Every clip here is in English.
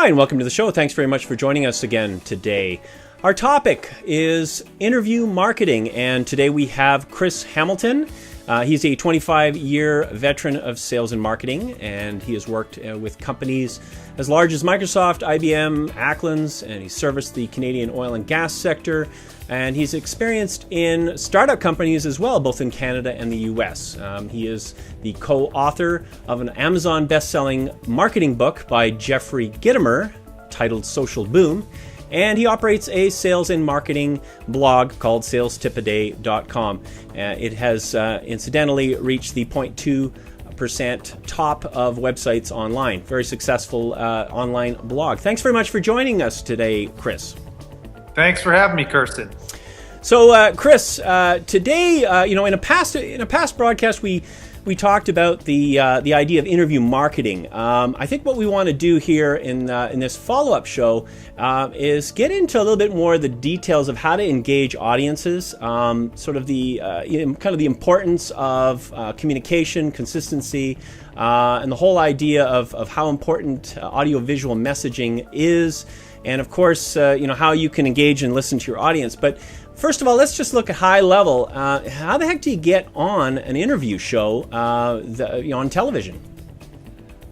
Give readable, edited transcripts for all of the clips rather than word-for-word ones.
and welcome to the show. Thanks very much for joining us again today. Our topic is interview marketing, and today we have Chris Hamilton. He's a 25-year veteran of sales and marketing, and he has worked with companies as large as Microsoft, IBM, Acklands, and he serviced the Canadian oil and gas sector. And he's experienced in startup companies as well, both in Canada and the US. He is the co-author of an Amazon best-selling marketing book by Jeffrey Gitomer titled Social Boom. And he operates a sales and marketing blog called salestipaday.com. It has incidentally reached the 0.2% top of websites online. Very successful online blog. Thanks very much for joining us today, Chris. Thanks for having me, Kersten. So, Chris, today, in a past broadcast, we talked about the idea of interview marketing. I think what we want to do here in this follow-up show is get into a little bit more of the details of how to engage audiences, sort of the kind of the importance of communication, consistency, and the whole idea of how important audiovisual messaging is. And of course, how you can engage and listen to your audience. But first of all, let's just look at high level. How the heck do you get on an interview show on television?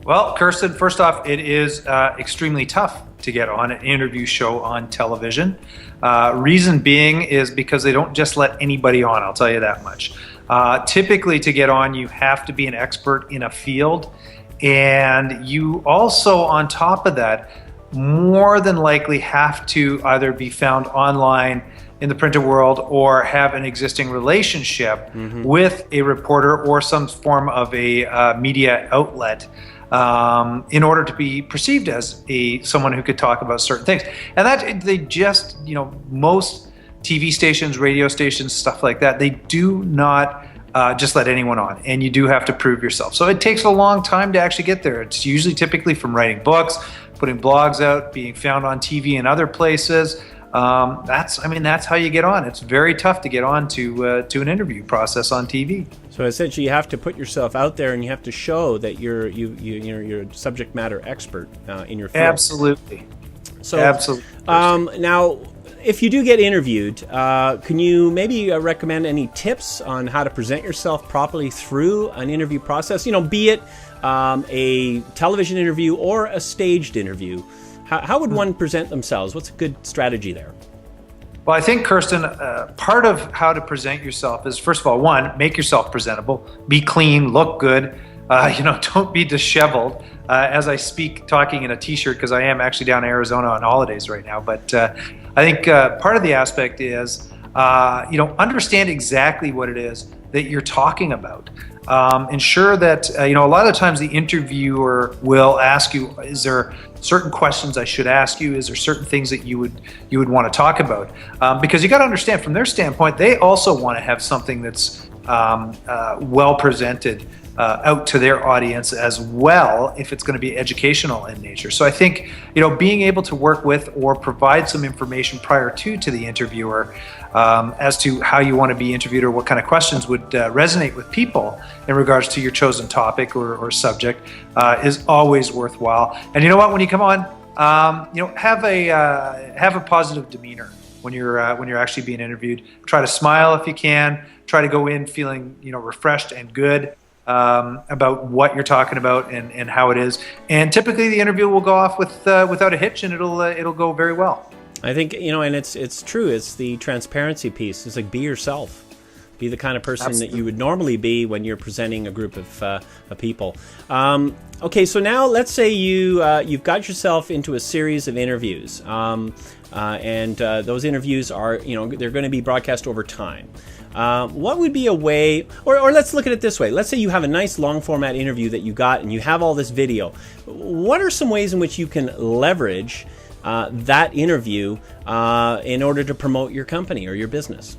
Well, Kersten, first off, it is extremely tough to get on an interview show on television. Reason being is because they don't just let anybody on, I'll tell you that much. Typically, to get on, you have to be an expert in a field. And you also, on top of that, more than likely have to either be found online in the printed world or have an existing relationship with a reporter or some form of a media outlet in order to be perceived as someone who could talk about certain things. And that they just, most TV stations, radio stations, stuff like that, they do not just let anyone on, and you do have to prove yourself. So it takes a long time to actually get there. It's usually typically from writing books, putting blogs out, being found on TV and other places. That's how you get on. It's very tough to get on to an interview process on TV. So essentially, you have to put yourself out there, and you have to show that you're a subject matter expert in your field. Absolutely. So, absolutely. Now, if you do get interviewed, can you maybe recommend any tips on how to present yourself properly through an interview process? Be it a television interview or a staged interview. How would one present themselves? What's a good strategy there? Well, I think, Kersten, part of how to present yourself is, first of all, one, make yourself presentable, be clean, look good, don't be disheveled. As I speak, talking in a t-shirt, because I am actually down in Arizona on holidays right now. But I think part of the aspect is, understand exactly what it is that you're talking about. Ensure that, a lot of the times the interviewer will ask you, is there certain questions I should ask you? Is there certain things that you would want to talk about? Because you got to understand, from their standpoint, they also want to have something that's well presented out to their audience as well, if it's going to be educational in nature. So I think, being able to work with or provide some information prior to the interviewer as to how you want to be interviewed or what kind of questions would resonate with people in regards to your chosen topic or subject is always worthwhile. And you know what? When you come on, have a positive demeanor when you're actually being interviewed. Try to smile if you can. Try to go in feeling refreshed and good about what you're talking about and how it is. And typically the interview will go off without a hitch, and it'll go very well. I think, and it's true. It's the transparency piece. It's like, be yourself. Be the kind of person Absolutely. That you would normally be when you're presenting a group of people. Okay, so now let's say you've got yourself into a series of interviews, and those interviews are, they're going to be broadcast over time. What would be a way, or let's look at it this way. Let's say you have a nice long format interview that you got and you have all this video. What are some ways in which you can leverage that interview in order to promote your company or your business?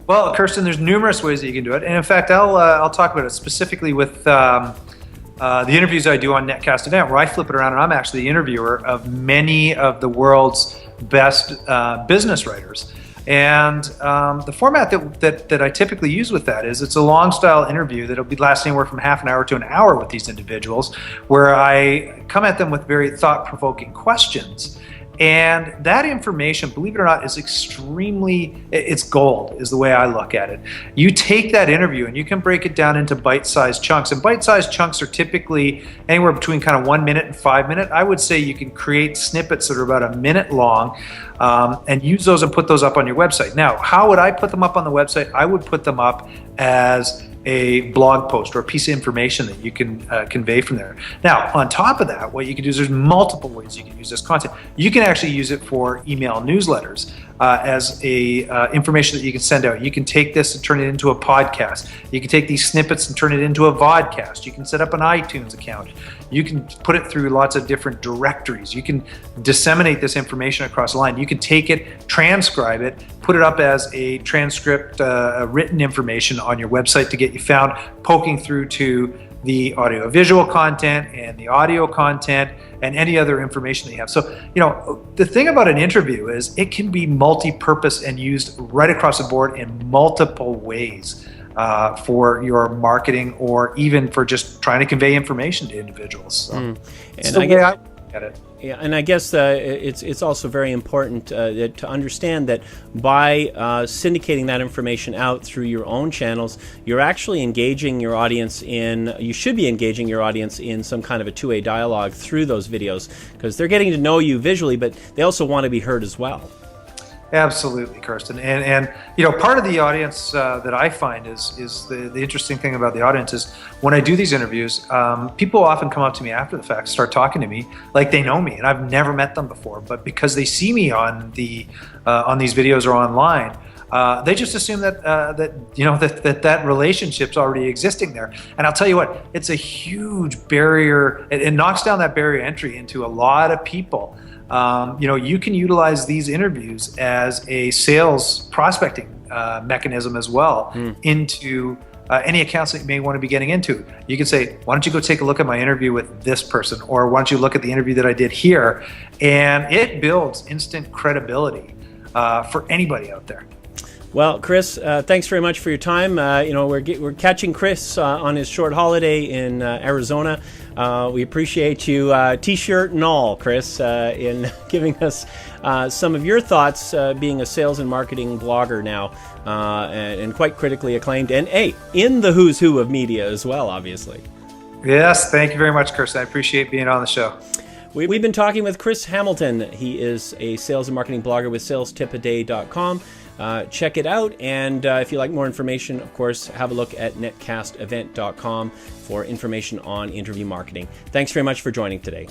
Well, Kersten, there's numerous ways that you can do it. And in fact, I'll talk about it specifically with the interviews I do on netcastevent, where I flip it around and I'm actually the interviewer of many of the world's best business writers. And the format that I typically use with that is it's a long style interview that'll be lasting anywhere from half an hour to an hour with these individuals, where I come at them with very thought-provoking questions. And that information, believe it or not, is it's gold, is the way I look at it. You take that interview and you can break it down into bite-sized chunks. And bite-sized chunks are typically anywhere between kind of 1 minute and 5 minutes. I would say you can create snippets that are about a minute long and use those and put those up on your website. Now, how would I put them up on the website? I would put them up as a blog post or a piece of information that you can convey from there. Now, on top of that, what you can do is there's multiple ways you can use this content. You can actually use it for email newsletters as information that you can send out. You can take this and turn it into a podcast. You can take these snippets and turn it into a vodcast. You can set up an iTunes account. You can put it through lots of different directories. You can disseminate this information across the line. You can take it, transcribe it, put it up as a transcript, written information on your website to get you found, poking through to the audiovisual content and the audio content and any other information that you have. So, the thing about an interview is it can be multi-purpose and used right across the board in multiple ways for your marketing or even for just trying to convey information to individuals. So, and I guess, at it. Yeah, and I guess it's also very important to understand that by syndicating that information out through your own channels, you're actually engaging your audience you should be engaging your audience in some kind of a two-way dialogue through those videos, because they're getting to know you visually, but they also want to be heard as well. Absolutely, Kersten. And part of the audience that I find is the interesting thing about the audience is when I do these interviews, people often come up to me after the fact, start talking to me like they know me, and I've never met them before, but because they see me on these videos or online, they just assume that relationship's already existing there. And I'll tell you what, it's a huge barrier. It knocks down that barrier entry into a lot of people. You can utilize these interviews as a sales prospecting mechanism as well into any accounts that you may want to be getting into. You can say, why don't you go take a look at my interview with this person, or why don't you look at the interview that I did here? And it builds instant credibility for anybody out there. Well, Chris, thanks very much for your time. We're catching Chris on his short holiday in Arizona. We appreciate you, T-shirt and all, Chris, in giving us some of your thoughts, being a sales and marketing blogger now, and quite critically acclaimed, and in the who's who of media as well, obviously. Yes, thank you very much, Kersten. I appreciate being on the show. We've been talking with Chris Hamilton. He is a sales and marketing blogger with salestipaday.com. Check it out, and if you like more information, of course, have a look at netcastevent.com for information on interview marketing. Thanks very much for joining today.